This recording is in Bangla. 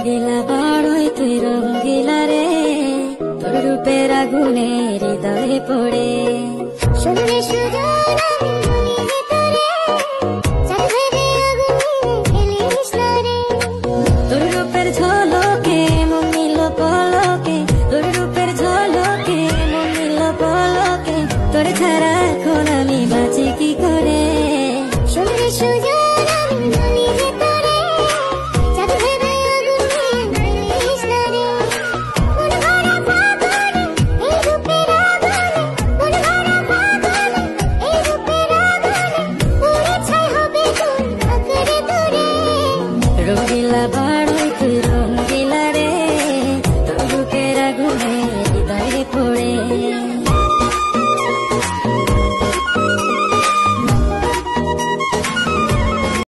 রঙ্গিলা বড়ই তুই রঙ্গিলা রে, তোর রূপের আগুনে হৃদয়ে পড়ে। শুনলে শুধু